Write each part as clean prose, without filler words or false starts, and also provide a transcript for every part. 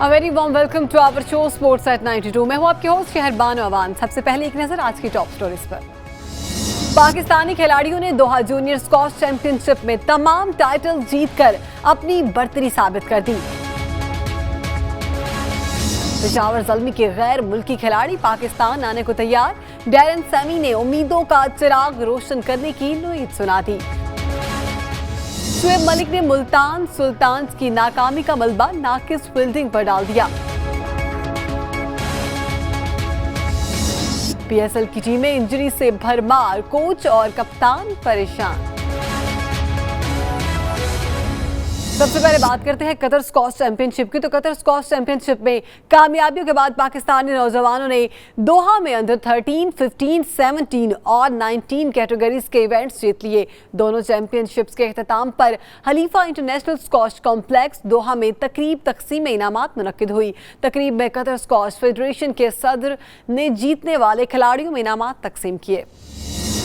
A very warm welcome to our show Sports at 92। मैं हूं आपके होस्ट शहरबानो अवान। सबसे पहले एक नजर आज की टॉप स्टोरीज पर। पाकिस्तानी खिलाड़ियों ने दोहा जूनियर स्क्वॉश चैंपियनशिप में तमाम टाइटल जीतकर अपनी बर्तरी साबित कर दी। पेशावर ज़ल्मी के गैर मुल्की खिलाड़ी पाकिस्तान आने को तैयार। डैरन सैमी ने उम्मीदों का चिराग रोशन करने की नुईद सुना दी। शुएब मलिक ने मुल्तान सुल्तान्स की नाकामी का मलबा नाकिस फील्डिंग पर डाल दिया। पीएसएल की टीमें इंजरी से भरमार, कोच और कप्तान परेशान। सबसे पहले बात करते हैं कतर स्क्वॉश चैंपियनशिप की। तो कतर स्क्वॉश चैंपियनशिप में कामयाबियों के बाद पाकिस्तानी नौजवानों ने दोहा में अंडर 13, 15, 17 और 19 कैटेगरीज के इवेंट्स जीत लिए। दोनों चैंपियनशिप्स के अख्ताम पर खलीफा इंटरनेशनल स्क्वॉश कॉम्प्लेक्स दोहा में तकरीब तकसीम इनामात मुनक्किद हुई। तकरीब में कतर स्क्वॉश फेडरेशन के सदर ने जीतने वाले खिलाड़ियों में इनामात तकसीम किए।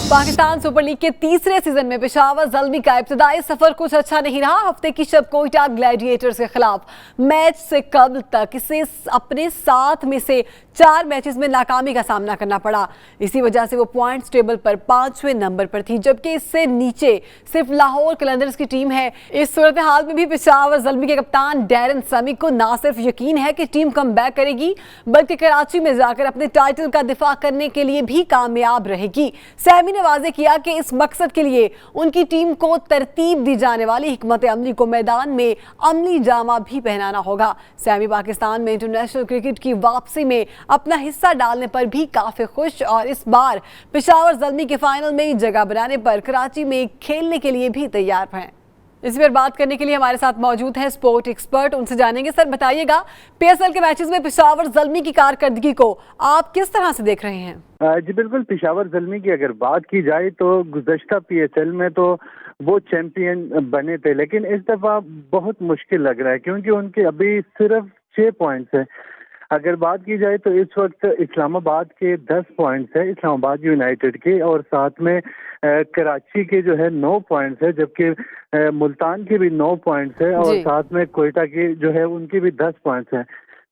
पाकिस्तान सुपर लीग के तीसरे सीजन में पेशावर ज़ल्मी का इब्तिदाई सफर कुछ अच्छा नहीं रहा। हफ्ते की शब कोयटा ग्लैडिएटर्स के खिलाफ मैच से कबल तक इसे अपने 7 में से 4 मैचेस में नाकामी का सामना करना पड़ा। इसी वजह से वो पॉइंट्स टेबल पर 5वें नंबर पर थी, जबकि इससे नीचे सिर्फ लाहौर कलंदर्स की टीम है। इस सूरत हाल में भी पेशावर ज़ल्मी के कप्तान डैरन सैमी को ना सिर्फ यकीन है कि टीम कम बैक करेगी, बल्कि कराची में जाकर अपने टाइटल का दिफा करने के लिए भी कामयाब रहेगी। सैमी ने वाज़ेह किया कि इस मकसद के लिए उनकी टीम को तरतीब दी जाने वाली हिकमत अमली को मैदान में अमली जामा भी पहनाना होगा। सैमी पाकिस्तान में इंटरनेशनल क्रिकेट की वापसी में अपना हिस्सा डालने पर भी काफी खुश और इस बार पेशावर ज़ल्मी के फाइनल में जगह बनाने पर कराची में खेलने के लिए भी तैयार हैं। इस पर बात करने के लिए हमारे साथ मौजूद हैं स्पोर्ट एक्सपर्ट, उनसे जानेंगे। सर बताइएगा, पीएसएल के मैचेस में पेशावर ज़ल्मी की कारकर्दगी को आप किस तरह से देख रहे हैं? जी बिल्कुल, पेशावर ज़ल्मी की अगर बात की जाए तो गुज़श्ता पीएसएल में तो वो चैंपियन बने थे, लेकिन इस दफ़ा बहुत मुश्किल लग रहा है क्योंकि उनके अभी सिर्फ 6 पॉइंट्स हैं। अगर बात की जाए तो इस वक्त इस्लामाबाद के 10 पॉइंट्स है, इस्लामाबाद यूनाइटेड के, और साथ में कराची के जो है 9 पॉइंट्स है, जबकि मुल्तान के भी 9 पॉइंट्स है, और साथ में कोयटा के जो है उनके भी 10 पॉइंट्स हैं।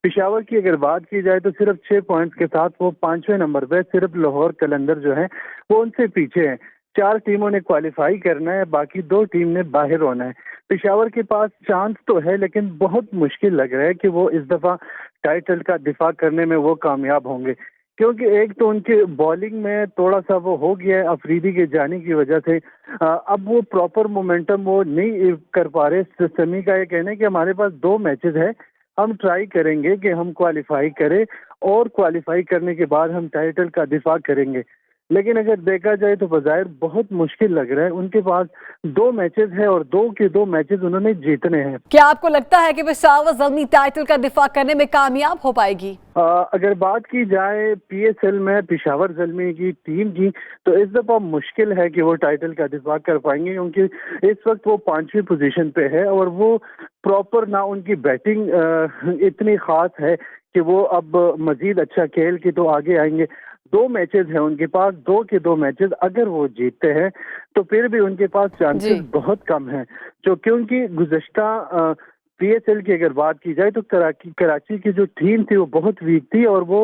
पेशावर की अगर बात की जाए तो सिर्फ 6 पॉइंट्स के साथ वो 5वें नंबर पे, सिर्फ लाहौर कलंदर जो है वो उनसे पीछे है। 4 टीमों ने क्वालिफाई करना है, बाकी 2 टीम ने बाहर होना है। पेशावर के पास चांस तो है, लेकिन बहुत मुश्किल लग रहा है कि वो इस दफ़ा टाइटल का दिफा करने में वो कामयाब होंगे, क्योंकि एक तो उनके बॉलिंग में थोड़ा सा वो हो गया है अफरीदी के जाने की वजह से। अब वो प्रॉपर मोमेंटम वो नहीं कर पा रहे। समी का ये कहना है कि हमारे पास 2 मैचेस है, हम ट्राई करेंगे कि हम क्वालिफाई करें और क्वालिफाई करने के बाद हम टाइटल का दिफा करेंगे। लेकिन अगर देखा जाए तो बज़ाहिर बहुत मुश्किल लग रहा है। उनके पास 2 मैचेस है और 2 के 2 मैचेस उन्होंने जीतने हैं। क्या आपको लगता है कि पेशावर ज़ल्मी टाइटल का दिफा करने में कामयाब हो पाएगी? अगर बात की जाए पीएसएल में पेशावर ज़ल्मी की टीम की, तो इस दफ़ा मुश्किल है कि वो टाइटल का दिफा कर पाएंगे, क्योंकि इस वक्त वो 5वीं पोजीशन पे है और वो प्रॉपर ना उनकी बैटिंग इतनी ख़ास है कि वो अब मज़ीद अच्छा खेल के तो आगे आएंगे। 2 मैचेस हैं उनके पास, 2 के 2 मैचेस अगर वो जीतते हैं तो फिर भी उनके पास चांसेस बहुत कम हैं, जो क्योंकि गुज़श्ता पीएसएल की अगर बात की जाए तो कराची की जो टीम थी वो बहुत वीक थी, और वो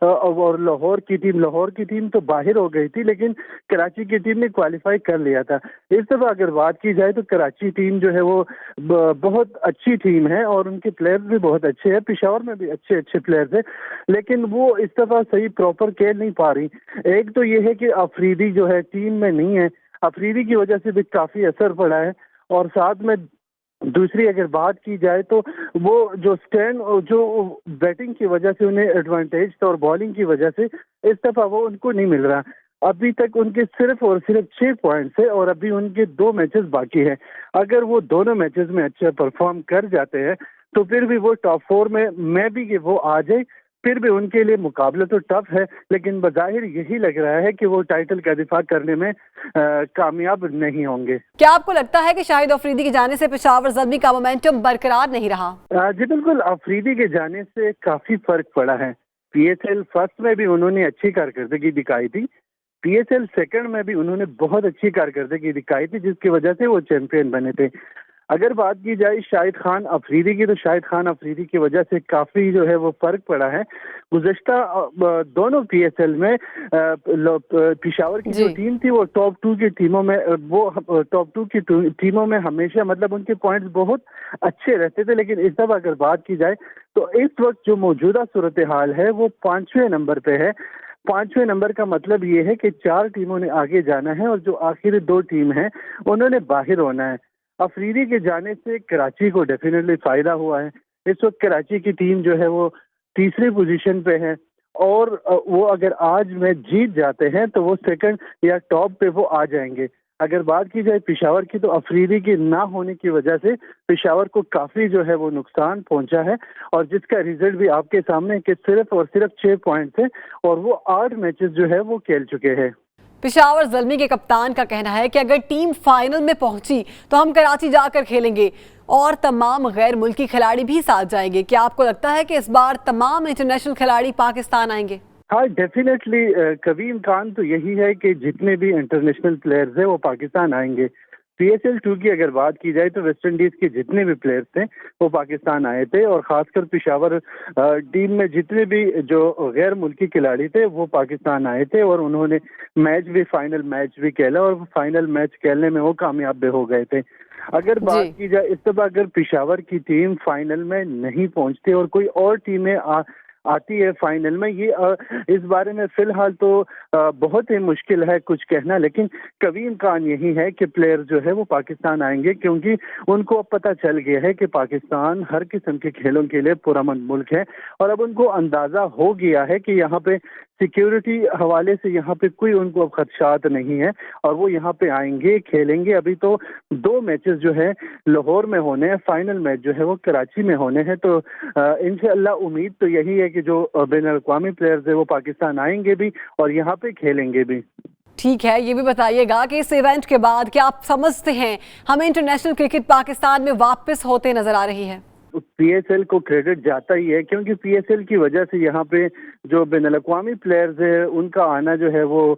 और लाहौर की टीम तो बाहर हो गई थी, लेकिन कराची की टीम ने क्वालिफाई कर लिया था। इस दफ़ा अगर बात की जाए तो कराची टीम जो है वो बहुत अच्छी टीम है और उनके प्लेयर्स भी बहुत अच्छे हैं। पेशावर में भी अच्छे अच्छे प्लेयर्स हैं, लेकिन वो इस दफ़ा सही प्रॉपर खेल नहीं पा रही। एक तो ये है कि अफरीदी जो है टीम में नहीं है, अफरीदी की वजह से भी काफ़ी असर पड़ा है, और साथ में दूसरी अगर बात की जाए तो वो जो बैटिंग की वजह से उन्हें एडवांटेज था और बॉलिंग की वजह से इस दफ़ा वो उनको नहीं मिल रहा। अभी तक उनके सिर्फ और सिर्फ 6 पॉइंट्स है और अभी उनके 2 मैचेस बाकी है। अगर वो दोनों मैचेस में अच्छा परफॉर्म कर जाते हैं तो फिर भी वो टॉप 4 में भी कि वो आ जाए। फिर भी उनके लिए मुकाबला तो टफ है, लेकिन बज़ाहिर यही लग रहा है कि वो टाइटल का दिफा करने में कामयाब नहीं होंगे। क्या आपको लगता है कि शाहिद अफरीदी के जाने से पेशावर ज़ल्मी का मोमेंटम बरकरार नहीं रहा? जी बिल्कुल, अफरीदी के जाने से काफ़ी फर्क पड़ा है। पीएसएल फर्स्ट में भी उन्होंने अच्छी कारकर्दगी दिखाई थी, पीएसएल सेकंड में भी उन्होंने बहुत अच्छी कारकर्दगी दिखाई थी, जिसकी वजह से वो चैंपियन बने थे। اگر بات کی جائے شاہد خان افریدی کی تو شاہد خان افریدی کی وجہ سے کافی جو ہے وہ فرق پڑا ہے گزشتہ دونوں پی ایس ایل میں پشاور کی جو ٹیم تھی وہ ٹاپ 2 کی ٹیموں میں ہمیشہ مطلب ان کے پوائنٹس بہت اچھے رہتے تھے، لیکن اس دفعہ اگر بات کی جائے تو اس وقت جو موجودہ صورتحال ہے وہ 5ویں نمبر پہ ہے۔ 5ویں نمبر کا مطلب یہ ہے کہ 4 ٹیموں نے آگے جانا ہے اور جو آخری 2 ٹیم ہیں انہوں نے باہر ہونا ہے۔ افریدی کے جانے سے کراچی کو ڈیفینیٹلی فائدہ ہوا ہے۔ اس وقت کراچی کی ٹیم جو ہے وہ 3ری پوزیشن پہ ہے اور وہ اگر آج میچ جیت جاتے ہیں تو وہ سیکنڈ یا ٹاپ پہ وہ آ جائیں گے۔ اگر بات کی جائے پشاور کی تو افریدی کی نہ ہونے کی وجہ سے پشاور کو کافی جو ہے وہ نقصان پہنچا ہے، اور جس کا ریزلٹ بھی آپ کے سامنے کہ صرف اور صرف 6 پوائنٹ تھے اور وہ 8 میچز جو ہے وہ کھیل چکے ہیں۔ پشاور زلمی کے کپتان کا کہنا ہے کہ اگر ٹیم فائنل میں پہنچی تو ہم کراچی جا کر کھیلیں گے اور تمام غیر ملکی کھلاڑی بھی ساتھ جائیں گے۔ کیا آپ کو لگتا ہے کہ اس بار تمام انٹرنیشنل کھلاڑی پاکستان آئیں گے؟ ہاں ڈیفینیٹلی کبھی امکان تو یہی ہے کہ جتنے بھی انٹرنیشنل پلیئرز ہیں وہ پاکستان آئیں گے۔ پی ایس ایل 2 کی اگر بات کی جائے تو ویسٹ انڈیز کے جتنے بھی پلیئرز تھے وہ پاکستان آئے تھے، اور خاص کر پشاور ٹیم میں جتنے بھی جو غیر ملکی کھلاڑی تھے وہ پاکستان آئے تھے، اور انہوں نے فائنل میچ بھی کھیلا اور فائنل میچ کھیلنے میں وہ کامیاب بھی ہو گئے تھے۔ اگر بات کی جائے اس طرح اگر پشاور کی ٹیم فائنل میں نہیں پہنچتی اور کوئی اور ٹیمیں آتی ہے فائنل میں، یہ اس بارے میں فی الحال تو بہت ہی مشکل ہے کچھ کہنا، لیکن کبھی امکان یہی ہے کہ پلیئر جو ہے وہ پاکستان آئیں گے، کیونکہ ان کو اب پتہ چل گیا ہے کہ پاکستان ہر قسم کے کھیلوں کے لیے پرامن ملک ہے، اور اب ان کو اندازہ ہو گیا ہے کہ یہاں پہ سیکیورٹی حوالے سے یہاں پہ کوئی ان کو اب خدشات نہیں ہے، اور وہ یہاں پہ آئیں گے، کھیلیں گے۔ ابھی تو 2 میچز جو ہے لاہور میں ہونے ہیں، فائنل میچ جو ہے وہ کراچی میں ہونے ہیں، تو انشاءاللہ امید تو یہی ہے کہ جو بین الاقوامی پلیئرز ہیں وہ پاکستان آئیں گے بھی اور یہاں پہ کھیلیں گے بھی۔ ٹھیک ہے، یہ بھی بتائیے گا کہ اس ایونٹ کے بعد کیا آپ سمجھتے ہیں ہمیں انٹرنیشنل کرکٹ پاکستان میں واپس ہوتے نظر آ رہی ہے؟ پی ایس ایل کو کریڈٹ جاتا ہی ہے، کیونکہ پی ایس ایل کی وجہ سے یہاں پہ جو بین الاقوامی پلیئرز ہیں ان کا آنا جو ہے وہ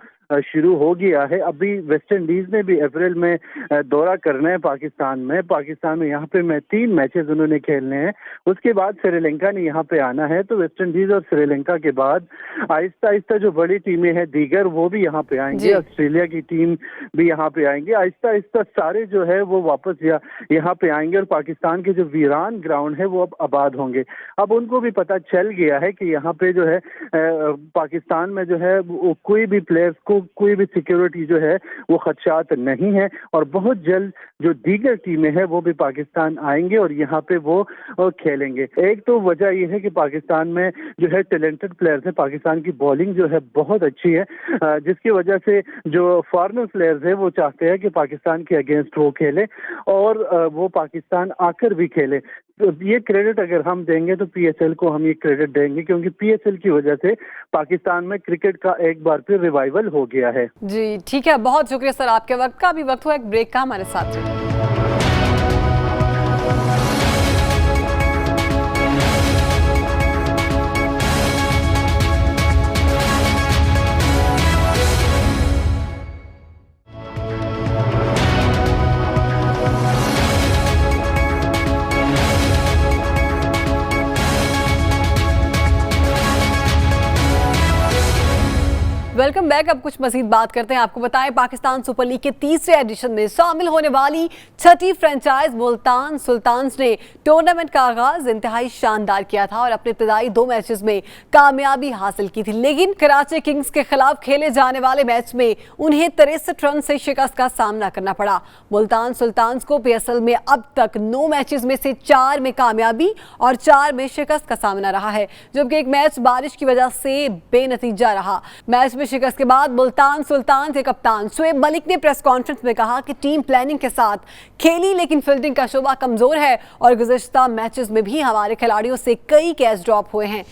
شروع ہو گیا ہے۔ ابھی ویسٹ انڈیز نے بھی اپریل میں دورہ کرنا ہے پاکستان میں یہاں پہ 3 میچز انہوں نے کھیلنے ہیں، اس کے بعد سری لنکا نے یہاں پہ آنا ہے، تو ویسٹ انڈیز اور سری لنکا کے بعد آہستہ آہستہ جو بڑی ٹیمیں ہیں دیگر وہ بھی یہاں پہ آئیں گے، آسٹریلیا کی ٹیم بھی یہاں پہ آئیں گے، آہستہ آہستہ سارے جو ہے وہ واپس یہاں پہ آئیں گے، اور پاکستان کے جو ویران گراؤنڈ ہے وہ اب آباد ہوں گے۔ اب ان کو بھی پتہ چل گیا ہے کہ یہاں پہ جو ہے پاکستان میں جو ہے کوئی بھی پلیئرز کو کوئی بھی سیکیورٹی جو ہے وہ خدشات نہیں ہے، اور بہت جلد جو دیگر ٹیمیں ہیں وہ بھی پاکستان آئیں گے اور یہاں پہ وہ کھیلیں گے۔ ایک تو وجہ یہ ہے کہ پاکستان میں جو ہے ٹیلنٹڈ پلیئرز ہیں، پاکستان کی بولنگ جو ہے بہت اچھی ہے، جس کی وجہ سے جو فارنر پلیئرز ہیں وہ چاہتے ہیں کہ پاکستان کے اگینسٹ وہ کھیلے اور وہ پاکستان آ کر بھی کھیلے۔ تو یہ کریڈٹ اگر ہم دیں گے تو پی ایس ایل کو ہم یہ کریڈٹ دیں گے، کیونکہ پی ایس ایل کی وجہ سے پاکستان میں کرکٹ کا ایک بار پھر ریوائول ہو گیا ہے۔ جی ٹھیک ہے، بہت شکریہ سر آپ کے وقت کا۔ ابھی وقت ہوا ایک بریک کا، ہمارے ساتھ رہیے۔ Welcome back. اب کچھ مزید بات کرتے ہیں، آپ کو بتائیں پاکستان سپر لیگ کے 3رے ایڈیشن میں شامل ہونے والی 6ٹھی فرنچائز ملتان سلطانز نے ٹورنامنٹ کا آغاز انتہائی شاندار کیا تھا اور اپنے ابتدائی 2 میچز میں کامیابی حاصل کی تھی، لیکن کراچی کنگز کے خلاف کھیلے جانے والے میچ میں انہیں 63 رن سے شکست کا سامنا کرنا پڑا۔ ملتان سلطانز کو پی ایس ایل میں اب تک 9 میچز میں سے 4 میں کامیابی اور 4 میں شکست کا سامنا رہا ہے، جبکہ ایک میچ بارش کی وجہ سے بے نتیجہ رہا۔ میچ میں شکست کے بعد ملتان سلطان کے کپتان شعیب ملک نے پریس کانفرنس میں کہا کہ ٹیم پلاننگ کے ساتھ کھیلی، لیکن فیلڈنگ کا شعبہ کمزور ہے اور گزشتہ میچز میں بھی ہمارے کھلاڑیوں سے کئی کیچ ڈراپ ہوئے ہیں۔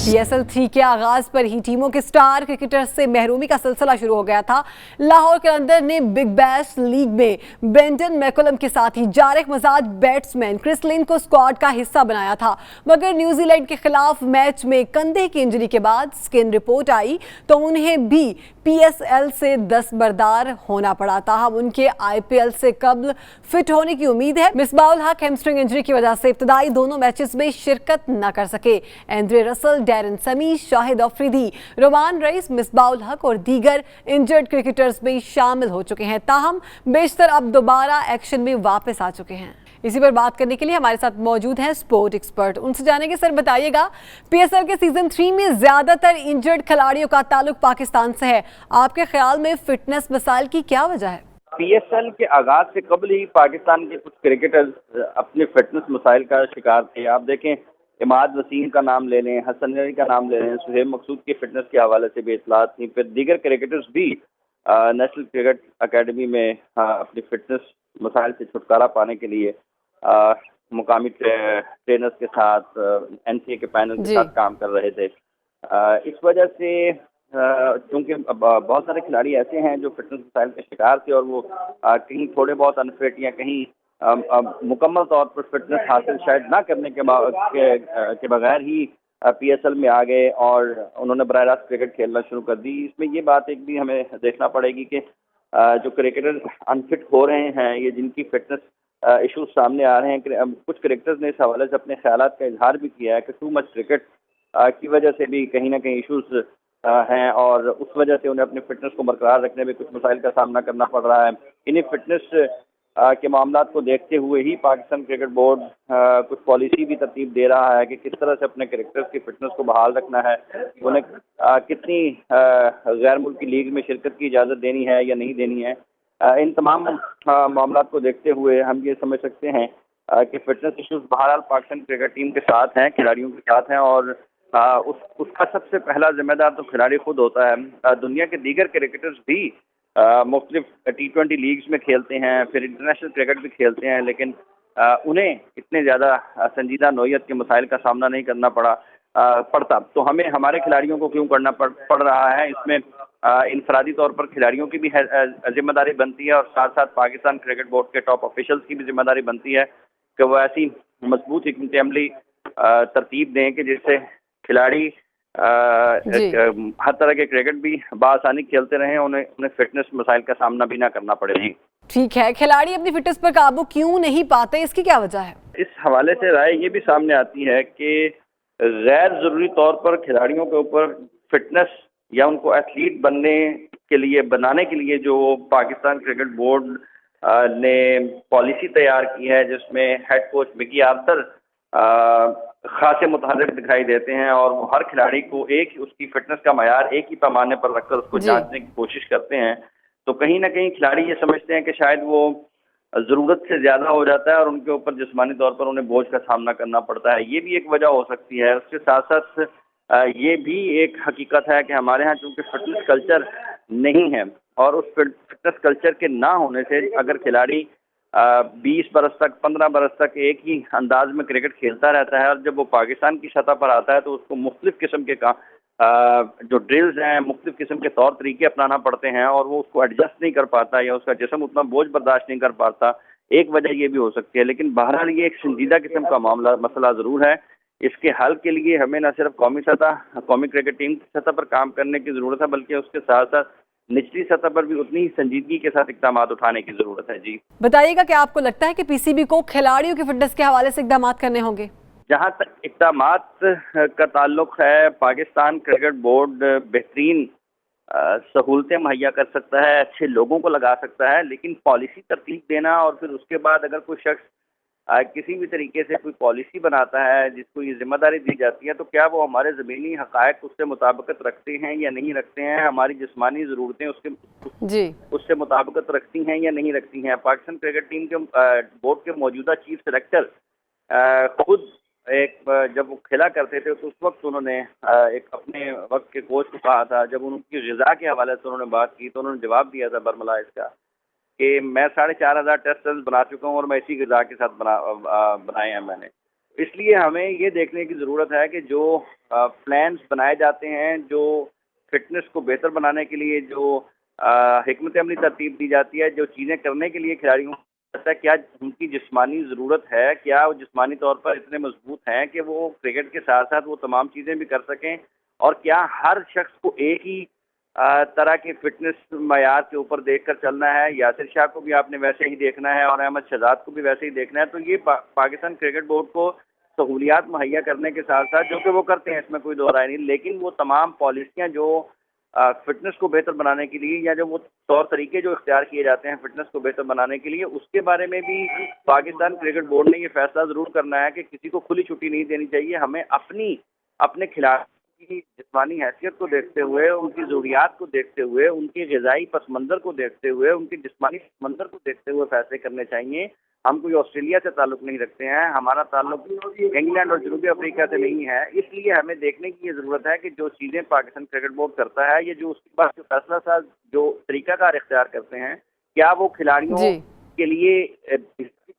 PSL 3 के आगाज पर ही टीमों के स्टार क्रिकेटर्स से महरूमी का सिलसिला शुरू हो गया था। लाहौर कलंदर ने बिग बैश लीग में ब्रेंडन मैकुलम के साथ ही जारेक मजाज बैट्समैन क्रिस लिन को स्क्वाड का हिस्सा बनाया था, मगर न्यूजीलैंड के खिलाफ मैच में कंधे की इंजरी के बाद स्किन रिपोर्ट आई तो उन्हें भी PSL से दस्तबरदार होना पड़ा। ताहम उनके IPL से कबल फिट होने की उम्मीद है। मिसबाउल हक हैमस्ट्रिंग इंजरी की वजह से इब्तदाई दोनों मैचेस में शिरकत न कर सके। एंड्रे रसल, डैरन समी, शाहिद अफरीदी, रोमान रईस, मिसबाउल हक और दीगर इंजर्ड क्रिकेटर्स में शामिल हो चुके हैं। ताहम बेशतर अब दोबारा एक्शन में वापस आ चुके हैं। इसी पर बात करने के लिए हमारे साथ मौजूद हैं स्पोर्ट एक्सपर्ट। उनसे जानेंगे, सर बताइएगा, PSL के सीजन 3 में ज्यादातर इंजर्ड खिलाड़ियों का ताल्लुक पाकिस्तान से है। आपके ख्याल में फिटनेस मसाइल की क्या वजह है? PSL के आगाज से कबल ही पाकिस्तान के कुछ क्रिकेटर्स अपने फिटनेस मसाइल का शिकार थे। आप देखें, इमाद वसीम का नाम ले लें, हसन अली का नाम ले लें, सुहेब मकसूद की फिटनेस के हवाले से भी इतलात थी। फिर दीगर क्रिकेटर्स भी नेशनल क्रिकेट अकेडमी में अपनी फिटनेस मसाइल से छुटकारा पाने के लिए मुकामी ट्रेनर्स के साथ, NCA के पैनल के साथ काम कर रहे थे। इस वजह से क्योंकि बहुत सारे खिलाड़ी ऐसे हैं जो फिटनेस मसाइल के शिकार थे और वो कहीं थोड़े बहुत अनफिट या कहीं मुकम्मल तौर पर फिटनेस हासिल शायद ना करने के बगैर ही PSL में आ गए और उन्होंने बराह रास्त क्रिकेट खेलना शुरू कर दी। इसमें ये बात एक भी हमें देखना पड़ेगी कि जो क्रिकेटर अनफिट हो रहे हैं, ये जिनकी फिटनेस इश्यूज सामने आ रहे हैं, कुछ क्रिकेटर्स ने इस हवाले से अपने ख्यालात का इजहार भी किया है कि टू मच क्रिकेट की वजह से भी कहीं ना कहीं इश्यूज हैं और उस वजह से उन्हें अपनी फिटनेस को बरकरार रखने में कुछ मसाइल का सामना करना पड़ रहा है। इन्हीं फिटनेस के मामलात को देखते हुए ही पाकिस्तान क्रिकेट बोर्ड कुछ पॉलिसी भी तरतीब दे रहा है कि किस तरह से अपने क्रिकेटर्स की फिटनेस को बहाल रखना है, उन्हें कितनी गैर मुल्की लीग में शिरकत की इजाज़त देनी है या नहीं देनी है। इन तमाम मामलात को देखते हुए हम ये समझ सकते हैं कि फिटनेस इश्यूज बहरहाल पाकिस्तान क्रिकेट टीम के साथ हैं, खिलाड़ियों के साथ हैं और उसका सबसे पहला जिम्मेदार तो खिलाड़ी खुद होता है। दुनिया के दीगर क्रिकेटर्स भी मुख्तलिफ T20 लीग्स में खेलते हैं, फिर इंटरनेशनल क्रिकेट भी खेलते हैं, लेकिन उन्हें इतने ज़्यादा संजीदा नौयत के मसाइल का सामना नहीं करना पड़ता। तो हमें हमारे खिलाड़ियों को क्यों करना पड़ रहा है, इसमें इनफरादी तौर पर खिलाड़ियों की भी जिम्मेदारी बनती है और साथ साथ पाकिस्तान क्रिकेट बोर्ड के टॉप ऑफिशियल्स की भी जिम्मेदारी बनती है कि वो ऐसी मजबूत हिकमत अमली तरतीब दें कि जिससे खिलाड़ी हर तरह के क्रिकेट भी बआसानी खेलते रहें, उन्हें फिटनेस मसाइल का सामना भी ना करना पड़े। जी ठीक है, खिलाड़ी अपनी फिटनेस पर काबू क्यों नहीं पाते, इसकी क्या वजह है? इस हवाले से राय ये भी सामने आती है कि गैर जरूरी तौर पर खिलाड़ियों के ऊपर फिटनेस या उनको एथलीट बनाने के लिए जो पाकिस्तान क्रिकेट बोर्ड ने पॉलिसी तैयार की है, जिसमें हेड कोच मिकी आर्थर खासे मुतहर्रिक दिखाई देते हैं और वो हर खिलाड़ी को उसकी फिटनेस का मयार एक ही पैमाने पर रखकर उसको जांचने की कोशिश करते हैं, तो कहीं ना कहीं खिलाड़ी ये समझते हैं कि शायद वो ज़रूरत से ज़्यादा हो जाता है और उनके ऊपर जिस्मानी तौर पर उन्हें बोझ का सामना करना पड़ता है। ये भी एक वजह हो सकती है। उसके साथ साथ ये भी एक हकीकत है कि हमारे यहाँ चूँकि फिटनेस कल्चर नहीं है और उस फिटनेस कल्चर के ना होने से अगर खिलाड़ी 20 बरस तक 15 बरस तक एक ही अंदाज में क्रिकेट खेलता रहता है और जब वो पाकिस्तान की सतह पर आता है तो उसको मुख्तलिफ किस्म के जो ड्रिल्स हैं, मुख्तलिफ किस्म के तौर तरीके अपनाना पड़ते हैं और वो उसको एडजस्ट नहीं कर पाता या उसका जिस्म उतना बोझ बर्दाश्त नहीं कर पाता। एक वजह ये भी हो सकती है, लेकिन बहरहाल ये एक संजीदा किस्म का मसला ज़रूर है। इसके हल के लिए हमें न सिर्फ कौमी क्रिकेट टीम की सतह पर काम करने की ज़रूरत है, बल्कि उसके साथ साथ निचली सतह पर भी उतनी ही संजीदगी के साथ इक़दाम उठाने की ज़रूरत है। जी बताइएगा, क्या आपको लगता है कि PCB को खिलाड़ियों की फिटनेस के हवाले से इक़दाम करने होंगे? जहाँ तक इक़दामात का ताल्लुक है, पाकिस्तान क्रिकेट बोर्ड बेहतरीन सहूलतें मुहैया कर सकता है, अच्छे लोगों को लगा सकता है, लेकिन पॉलिसी तरतीब देना और फिर उसके बाद अगर कोई शख्स किसी भी तरीके से कोई पॉलिसी बनाता है जिसको ये जिम्मेदारी दी जाती है, तो क्या वो हमारे ज़मीनी हक़ाइक़ उससे मुताबिकत रखते हैं या नहीं रखते हैं, हमारी जिस्मानी ज़रूरतें उससे मुताबिकत रखती हैं या नहीं रखती हैं। पाकिस्तान क्रिकेट टीम के बोर्ड के मौजूदा चीफ सेलेक्टर खुद जब वो खेला करते थे तो उस वक्त उन्होंने एक अपने वक्त के कोच को कहा था, जब उनकी ग़िज़ा के हवाले से उन्होंने बात की तो उन्होंने जवाब दिया था बरमला इसका कि मैं 4,500 टेस्ट रन बना चुका हूँ और मैं इसी ग़िज़ा के साथ बनाए हैं मैंने। اس لیے ہمیں یہ دیکھنے کی ضرورت ہے کہ جو پلانس بنائے جاتے ہیں، جو فٹنس کو بہتر بنانے کے لیے جو حکمت عملی ترتیب دی جاتی ہے، جو چیزیں کرنے کے لیے کھلاڑیوں کو کیا ان کی جسمانی ضرورت ہے، کیا وہ جسمانی طور پر اتنے مضبوط ہیں کہ وہ کرکٹ کے ساتھ ساتھ وہ تمام چیزیں بھی کر سکیں، اور کیا ہر شخص کو ایک ہی طرح کے فٹنس معیار کے اوپر دیکھ کر چلنا ہے۔ یاسر شاہ کو بھی آپ نے ویسے ہی دیکھنا ہے اور احمد شہزاد کو بھی ویسے ہی دیکھنا ہے۔ تو یہ پاکستان کرکٹ بورڈ کو سہولیات مہیا کرنے کے ساتھ ساتھ، جو کہ وہ کرتے ہیں، اس میں کوئی دو رائے نہیں، لیکن وہ تمام پالیسیاں جو فٹنس کو بہتر بنانے کے لیے، یا جو وہ طور طریقے جو اختیار کیے جاتے ہیں فٹنس کو بہتر بنانے کے لیے، اس کے بارے میں بھی پاکستان کرکٹ بورڈ نے یہ فیصلہ ضرور کرنا ہے کہ کسی کو کھلی چھٹی نہیں دینی چاہیے۔ ہمیں اپنے کھلاڑیوں کی جسمانی حیثیت کو دیکھتے ہوئے، ان کی ضروریات کو دیکھتے ہوئے، ان کے غذائی پس منظر کو دیکھتے ہوئے، ان کے جسمانی پس منظر کو دیکھتے ہوئے فیصلے کرنے چاہیے۔ ہم کوئی آسٹریلیا سے تعلق نہیں رکھتے ہیں، ہمارا تعلق انگلینڈ اور جنوبی افریقہ سے نہیں ہے، اس لیے ہمیں دیکھنے کی یہ ضرورت ہے کہ جو چیزیں پاکستان کرکٹ بورڈ کرتا ہے، یہ جو اس کے بعد جو فیصلہ ساز جو طریقہ کار اختیار کرتے ہیں، کیا وہ کھلاڑیوں کے لیے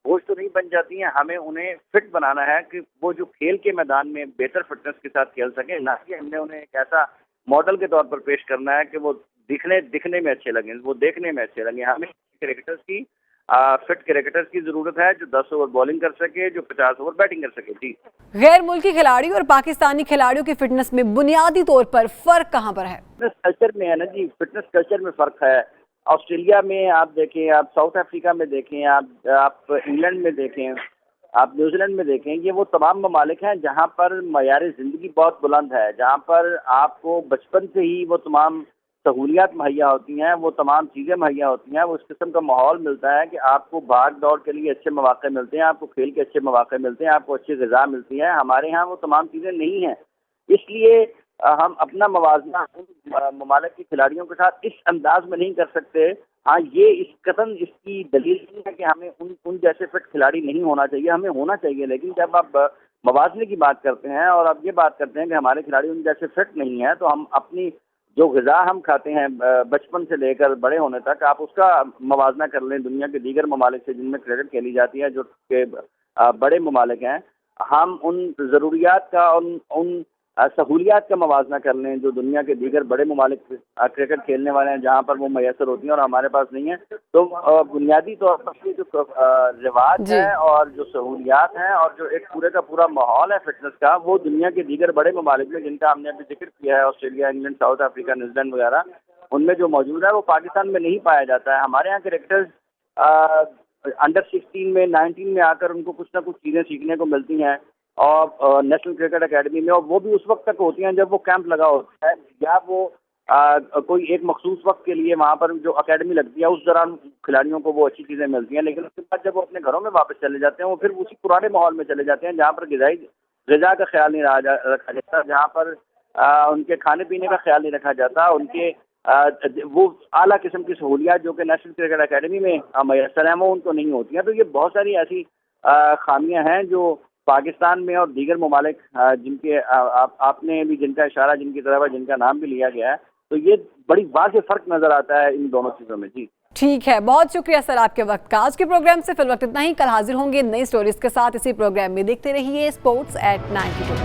بوجھ تو نہیں بن جاتی ہیں۔ ہمیں انہیں فٹ بنانا ہے کہ وہ جو کھیل کے میدان میں بہتر فٹنس کے ساتھ کھیل سکیں، نہ کہ ہم نے انہیں ایک ایسا ماڈل کے طور پر پیش کرنا ہے کہ وہ دکھنے میں اچھے لگیں، وہ دیکھنے میں اچھے لگیں۔ ہمیں فٹ کرکٹرز کی ضرورت ہے جو 10 اوور بالنگ کر سکے، جو 50 اوور بیٹنگ کر سکے۔ جی، غیر ملکی کھلاڑیوں اور پاکستانی کھلاڑیوں کی فٹنس میں بنیادی طور پر فرق کہاں پر ہے؟ فٹنس کلچر میں ہے نا جی، فٹنس کلچر میں فرق ہے۔ آسٹریلیا میں آپ دیکھیں، آپ ساؤتھ افریقہ میں دیکھیں، آپ انگلینڈ میں دیکھیں، آپ نیوزی لینڈ میں دیکھیں، یہ وہ تمام ممالک ہیں جہاں پر معیار زندگی بہت بلند ہے، جہاں پر آپ کو بچپن سے ہی وہ تمام سہولیات مہیا ہوتی ہیں، وہ تمام چیزیں مہیا ہوتی ہیں، وہ اس قسم کا ماحول ملتا ہے کہ آپ کو بھاگ دوڑ کے لیے اچھے مواقع ملتے ہیں، آپ کو کھیل کے اچھے مواقع ملتے ہیں، آپ کو اچھی غذا ملتی ہے۔ ہمارے ہاں وہ تمام چیزیں نہیں ہیں، اس لیے ہم اپنا موازنہ ان ممالک کے کھلاڑیوں کے ساتھ اس انداز میں نہیں کر سکتے۔ ہاں، یہ اس قدر اس کی دلیل نہیں ہے کہ ہمیں ان جیسے فٹ کھلاڑی نہیں ہونا چاہیے، ہمیں ہونا چاہیے، لیکن جب آپ موازنے کی بات کرتے ہیں اور آپ یہ بات کرتے ہیں کہ ہمارے کھلاڑی ان جیسے فٹ نہیں ہیں، تو ہم اپنی جو غذا ہم کھاتے ہیں بچپن سے لے کر بڑے ہونے تک، آپ اس کا موازنہ کر لیں دنیا کے دیگر ممالک سے جن میں کرکٹ کھیلی جاتی ہے، جو کہ بڑے ممالک ہیں، ہم ان ضروریات کا، ان سہولیات کا موازنہ کر لیں جو دنیا کے دیگر بڑے ممالک کرکٹ کھیلنے والے ہیں، جہاں پر وہ میسر ہوتی ہیں اور ہمارے پاس نہیں ہیں، تو بنیادی طور پر جو رواج ہے اور جو سہولیات ہیں اور جو ایک پورے کا پورا ماحول ہے فٹنس کا، وہ دنیا کے دیگر بڑے ممالک میں، جن کا ہم نے ابھی ذکر کیا ہے، Australia, England, South Africa, New Zealand وغیرہ، ان میں جو موجود ہے وہ پاکستان میں نہیں پایا جاتا ہے۔ ہمارے یہاں کرکٹرز انڈر 16 میں 19 میں آ کر ان کو کچھ نہ کچھ چیزیں سیکھنے کو ملتی ہیں، اور نیشنل کرکٹ اکیڈمی میں، اور وہ بھی اس وقت تک ہوتی ہیں جب وہ کیمپ لگا ہوتا ہے، یا وہ کوئی ایک مخصوص وقت کے لیے وہاں پر جو اکیڈمی لگتی ہے اس دوران کھلاڑیوں کو وہ اچھی چیزیں ملتی ہیں، لیکن اس کے بعد جب وہ اپنے گھروں میں واپس چلے جاتے ہیں، وہ پھر اسی پرانے ماحول میں چلے جاتے ہیں جہاں پر غذا کا خیال نہیں رکھا جاتا، جہاں پر ان کے کھانے پینے کا خیال نہیں رکھا جاتا، ان کے وہ اعلیٰ قسم کی سہولیات جو کہ نیشنل کرکٹ اکیڈمی میں میسر ہیں وہ ان کو نہیں ہوتی ہیں۔ تو یہ بہت ساری ایسی خامیاں ہیں جو پاکستان میں اور دیگر ممالک جن کے آپ نے بھی جن کا اشارہ جن کی طرف جن کا نام بھی لیا گیا ہے، تو یہ بڑی واضح فرق نظر آتا ہے ان دونوں چیزوں میں۔ جی ٹھیک ہے، بہت شکریہ سر آپ کے وقت کا۔ آج کے پروگرام سے فی الوقت اتنا ہی، کل حاضر ہوں گے نئی سٹوریز کے ساتھ اسی پروگرام میں۔ دیکھتے رہیے اسپورٹس ایٹ 92۔